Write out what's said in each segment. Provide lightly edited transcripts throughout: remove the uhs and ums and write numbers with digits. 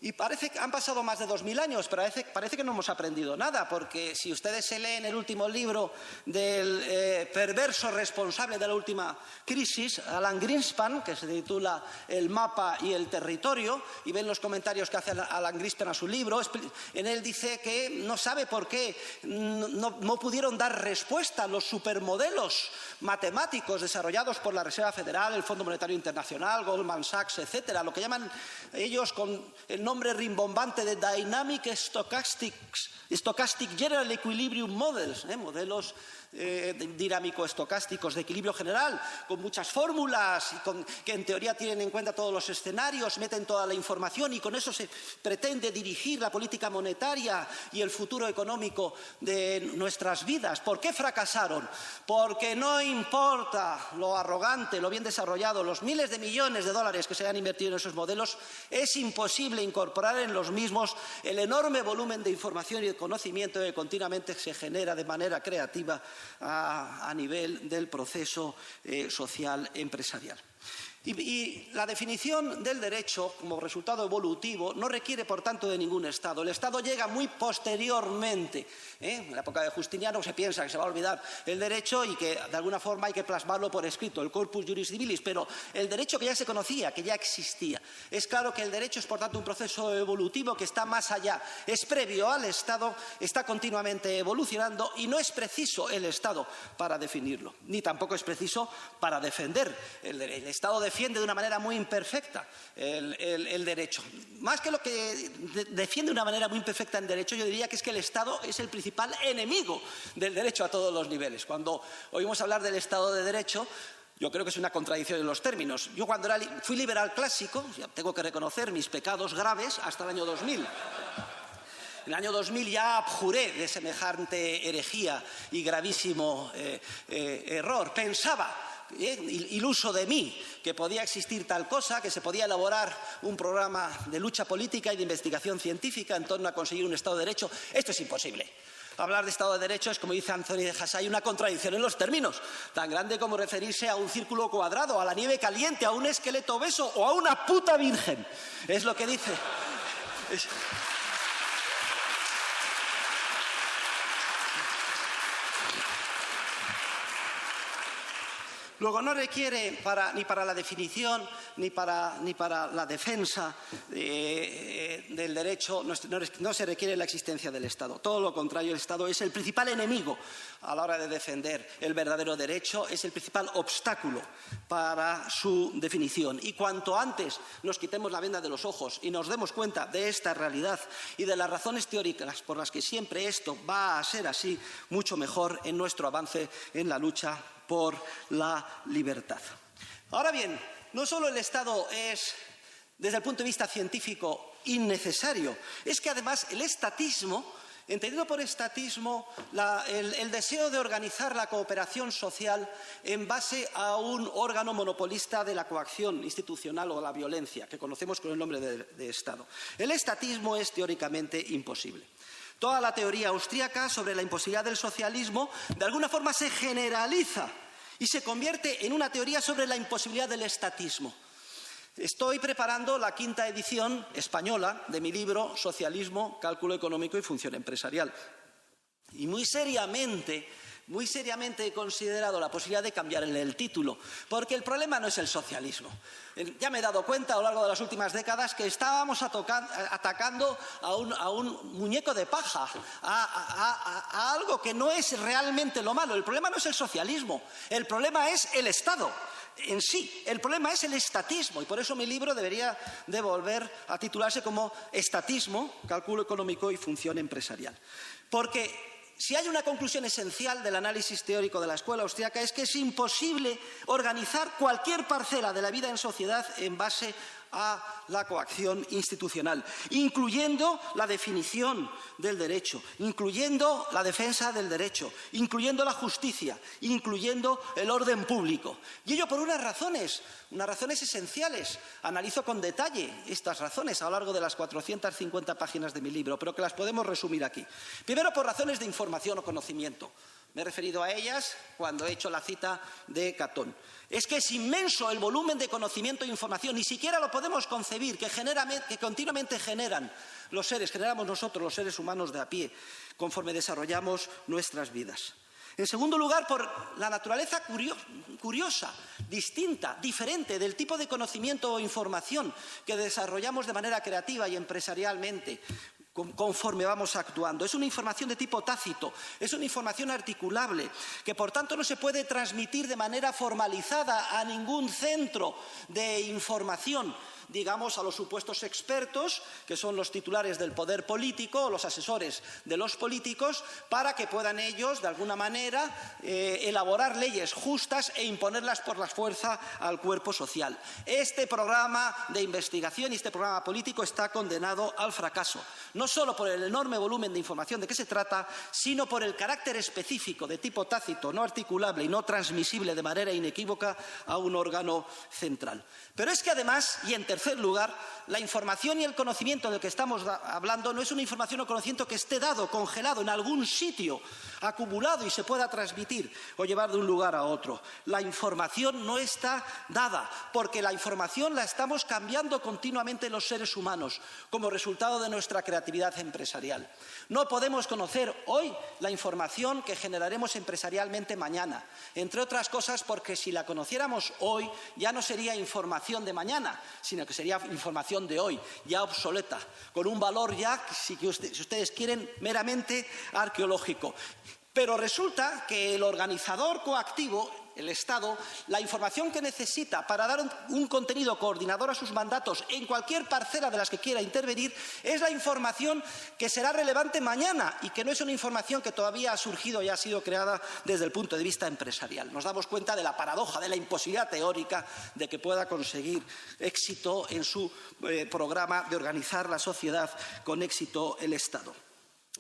Y parece que han pasado más de 2000 años, pero parece que no hemos aprendido nada, porque si ustedes se leen el último libro del perverso responsable de la última crisis, Alan Greenspan, que se titula El mapa y el territorio, y ven los comentarios que hace Alan Greenspan a su libro, en él dice que no sabe por qué no pudieron dar respuesta a los supermodelos matemáticos desarrollados por la Reserva Federal, el Fondo Monetario Internacional, Goldman Sachs, etcétera, lo que llaman ellos con el nombre rimbombante de Dynamic Stochastic General Equilibrium Models, modelos dinámico-estocásticos de equilibrio general, con muchas fórmulas que en teoría tienen en cuenta todos los escenarios, meten toda la información y con eso se pretende dirigir la política monetaria y el futuro económico de nuestras vidas. ¿Por qué fracasaron? Porque no importa lo arrogante, lo bien desarrollado, los miles de millones de dólares que se han invertido en esos modelos, es imposible incorporar en los mismos el enorme volumen de información y de conocimiento que continuamente se genera de manera creativa a nivel del proceso social empresarial. Y la definición del derecho como resultado evolutivo no requiere, por tanto, de ningún Estado. El Estado llega muy posteriormente. En la época de Justiniano se piensa que se va a olvidar el derecho y que, de alguna forma, hay que plasmarlo por escrito, el corpus juris civilis, pero el derecho que ya se conocía, que ya existía. Es claro que el derecho es, por tanto, un proceso evolutivo que está más allá. Es previo al Estado, está continuamente evolucionando y no es preciso el Estado para definirlo, ni tampoco es preciso para defender el derecho. El Estado defiende de una manera muy imperfecta el derecho. Más que lo que defiende de una manera muy imperfecta el derecho, yo diría que es que el Estado es el principal enemigo del derecho a todos los niveles. Cuando oímos hablar del Estado de Derecho, yo creo que es una contradicción en los términos. Yo cuando fui liberal clásico, tengo que reconocer mis pecados graves hasta el año 2000. En el año 2000 ya abjuré de semejante herejía y gravísimo error. Pensaba, iluso de mí, que podía existir tal cosa, que se podía elaborar un programa de lucha política y de investigación científica en torno a conseguir un Estado de Derecho. Esto es imposible. Hablar de Estado de Derecho es, como dice Anthony de Hassay, una contradicción en los términos, tan grande como referirse a un círculo cuadrado, a la nieve caliente, a un esqueleto obeso o a una puta virgen. Es lo que dice. Luego, no requiere ni para la definición ni para la defensa del derecho, no se requiere la existencia del Estado. Todo lo contrario, el Estado es el principal enemigo a la hora de defender el verdadero derecho, es el principal obstáculo para su definición. Y cuanto antes nos quitemos la venda de los ojos y nos demos cuenta de esta realidad y de las razones teóricas por las que siempre esto va a ser así, mucho mejor en nuestro avance en la lucha por la libertad. Ahora bien, no solo el Estado es, desde el punto de vista científico, innecesario, es que además el estatismo, entendido por estatismo el deseo de organizar la cooperación social en base a un órgano monopolista de la coacción institucional o la violencia, que conocemos con el nombre de Estado. El estatismo es teóricamente imposible. Toda la teoría austríaca sobre la imposibilidad del socialismo de alguna forma se generaliza y se convierte en una teoría sobre la imposibilidad del estatismo. Estoy preparando la 5ª edición española de mi libro Socialismo, Cálculo Económico y Función Empresarial. Y muy seriamente he considerado la posibilidad de cambiarle el título, porque el problema no es el socialismo. Ya me he dado cuenta a lo largo de las últimas décadas que estábamos atacando a un muñeco de paja, a algo que no es realmente lo malo. El problema no es el socialismo, el problema es el Estado en sí. El problema es el estatismo y por eso mi libro debería de volver a titularse como Estatismo, Cálculo Económico y Función Empresarial. Porque si hay una conclusión esencial del análisis teórico de la escuela austríaca es que es imposible organizar cualquier parcela de la vida en sociedad en base a la coacción institucional, incluyendo la definición del derecho, incluyendo la defensa del derecho, incluyendo la justicia, incluyendo el orden público. Y ello por unas razones esenciales. Analizo con detalle estas razones a lo largo de las 450 páginas de mi libro, pero que las podemos resumir aquí. Primero, por razones de información o conocimiento. Me he referido a ellas cuando he hecho la cita de Catón. Es que es inmenso el volumen de conocimiento e información, ni siquiera lo podemos concebir, que continuamente generamos nosotros, los seres humanos de a pie, conforme desarrollamos nuestras vidas. En segundo lugar, por la naturaleza curiosa, distinta, diferente del tipo de conocimiento o información que desarrollamos de manera creativa y empresarialmente conforme vamos actuando. Es una información de tipo tácito, es una información articulable, que por tanto no se puede transmitir de manera formalizada a ningún centro de información, digamos, a los supuestos expertos, que son los titulares del poder político o los asesores de los políticos, para que puedan ellos, de alguna manera, elaborar leyes justas e imponerlas por la fuerza al cuerpo social. Este programa de investigación y este programa político está condenado al fracaso, no solo por el enorme volumen de información de que se trata, sino por el carácter específico de tipo tácito, no articulable y no transmisible de manera inequívoca a un órgano central. Pero es que además, y en tercer lugar, la información y el conocimiento del que estamos hablando no es una información o conocimiento que esté dado, congelado en algún sitio, acumulado y se pueda transmitir o llevar de un lugar a otro. La información no está dada, porque la información la estamos cambiando continuamente los seres humanos como resultado de nuestra creatividad empresarial. No podemos conocer hoy la información que generaremos empresarialmente mañana, entre otras cosas porque si la conociéramos hoy ya no sería información de mañana, sino que sería información de hoy, ya obsoleta, con un valor ya, si ustedes quieren, meramente arqueológico. Pero resulta que el organizador coactivo, el Estado, la información que necesita para dar un contenido coordinador a sus mandatos en cualquier parcela de las que quiera intervenir, es la información que será relevante mañana y que no es una información que todavía ha surgido y ha sido creada desde el punto de vista empresarial. Nos damos cuenta de la paradoja, de la imposibilidad teórica de que pueda conseguir éxito en su programa de organizar la sociedad con éxito el Estado.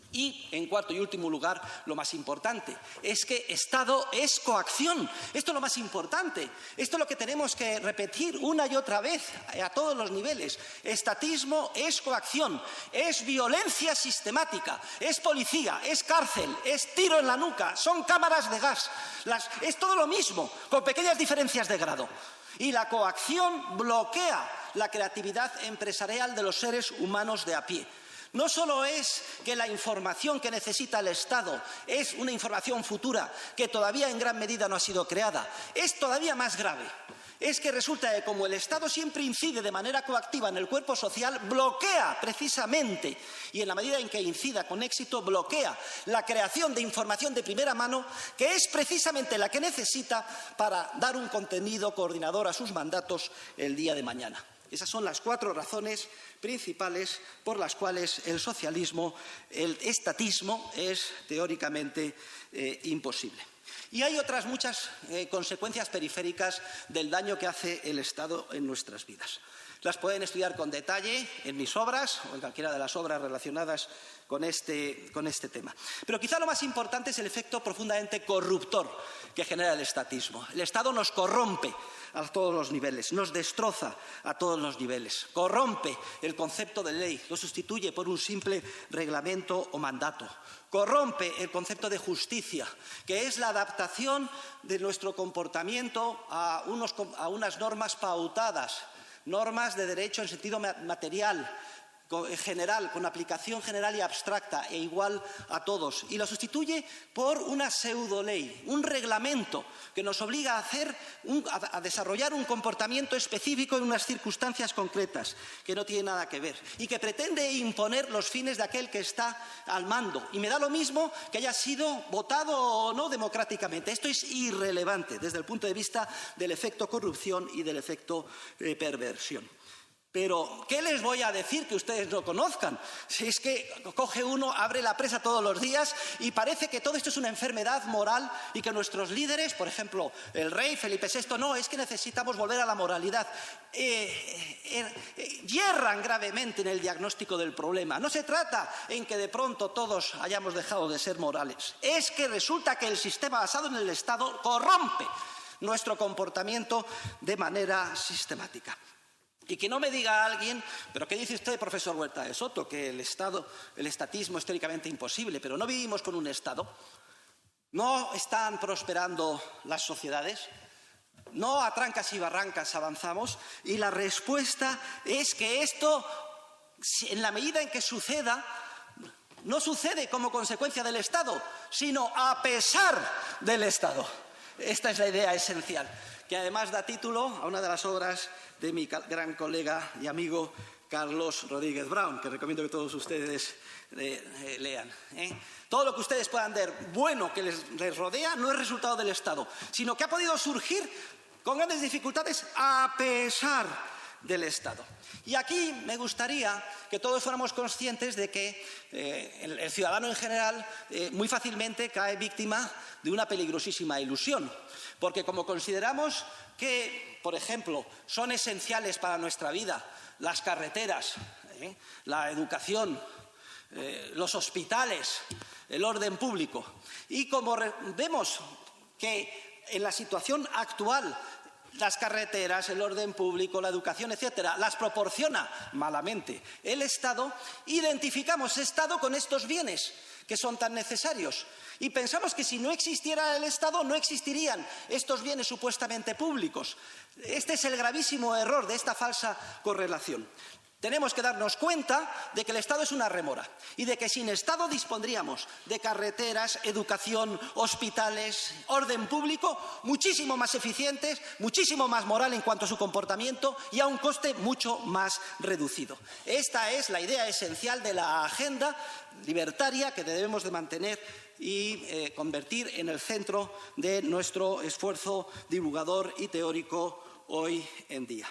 Y, en cuarto y último lugar, lo más importante, es que Estado es coacción. Esto es lo más importante. Esto es lo que tenemos que repetir una y otra vez a todos los niveles. Estatismo es coacción, es violencia sistemática, es policía, es cárcel, es tiro en la nuca, son cámaras de gas. Es todo lo mismo, con pequeñas diferencias de grado. Y la coacción bloquea la creatividad empresarial de los seres humanos de a pie. No solo es que la información que necesita el Estado es una información futura que todavía en gran medida no ha sido creada, es todavía más grave. Es que resulta que como el Estado siempre incide de manera coactiva en el cuerpo social, bloquea precisamente, y en la medida en que incida con éxito, bloquea la creación de información de primera mano, que es precisamente la que necesita para dar un contenido coordinador a sus mandatos el día de mañana. Esas son las 4 razones principales por las cuales el socialismo, el estatismo, es teóricamente imposible. Y hay otras muchas consecuencias periféricas del daño que hace el Estado en nuestras vidas. Las pueden estudiar con detalle en mis obras o en cualquiera de las obras relacionadas con este tema. Pero quizá lo más importante es el efecto profundamente corruptor que genera el estatismo. El Estado nos corrompe a todos los niveles, nos destroza a todos los niveles, corrompe el concepto de ley, lo sustituye por un simple reglamento o mandato, corrompe el concepto de justicia, que es la adaptación de nuestro comportamiento a unas normas pautadas, normas de derecho en sentido material, general, con aplicación general y abstracta e igual a todos, y lo sustituye por una pseudoley, un reglamento que nos obliga a desarrollar un comportamiento específico en unas circunstancias concretas que no tiene nada que ver y que pretende imponer los fines de aquel que está al mando. Y me da lo mismo que haya sido votado o no democráticamente. Esto es irrelevante desde el punto de vista del efecto corrupción y del efecto perversión. Pero, ¿qué les voy a decir que ustedes no conozcan? Si es que coge uno, abre la prensa todos los días y parece que todo esto es una enfermedad moral y que nuestros líderes, por ejemplo, el rey Felipe VI, no, es que necesitamos volver a la moralidad. Yerran gravemente en el diagnóstico del problema. No se trata en que de pronto todos hayamos dejado de ser morales. Es que resulta que el sistema basado en el Estado corrompe nuestro comportamiento de manera sistemática. Y que no me diga alguien, pero ¿qué dice usted, profesor Huerta de Soto? Que el estatismo es teóricamente imposible, pero ¿no vivimos con un Estado? No están prosperando las sociedades, no a trancas y barrancas avanzamos, y la respuesta es que esto, en la medida en que suceda, no sucede como consecuencia del Estado, sino a pesar del Estado. Esta es la idea esencial, que además da título a una de las obras de mi gran colega y amigo Carlos Rodríguez Brown, que recomiendo que todos ustedes lean. Todo lo que ustedes puedan ver bueno que les rodea no es resultado del Estado, sino que ha podido surgir con grandes dificultades a pesar del Estado. Y aquí me gustaría que todos fuéramos conscientes de que el ciudadano en general muy fácilmente cae víctima de una peligrosísima ilusión, porque como consideramos que, por ejemplo, son esenciales para nuestra vida las carreteras, la educación, los hospitales, el orden público, y como vemos que en la situación actual las carreteras, el orden público, la educación, etcétera, las proporciona malamente el Estado, identificamos Estado con estos bienes que son tan necesarios. Y pensamos que si no existiera el Estado no existirían estos bienes supuestamente públicos. Este es el gravísimo error de esta falsa correlación. Tenemos que darnos cuenta de que el Estado es una rémora y de que sin Estado dispondríamos de carreteras, educación, hospitales, orden público muchísimo más eficientes, muchísimo más moral en cuanto a su comportamiento y a un coste mucho más reducido. Esta es la idea esencial de la agenda libertaria que debemos de mantener y convertir en el centro de nuestro esfuerzo divulgador y teórico hoy en día.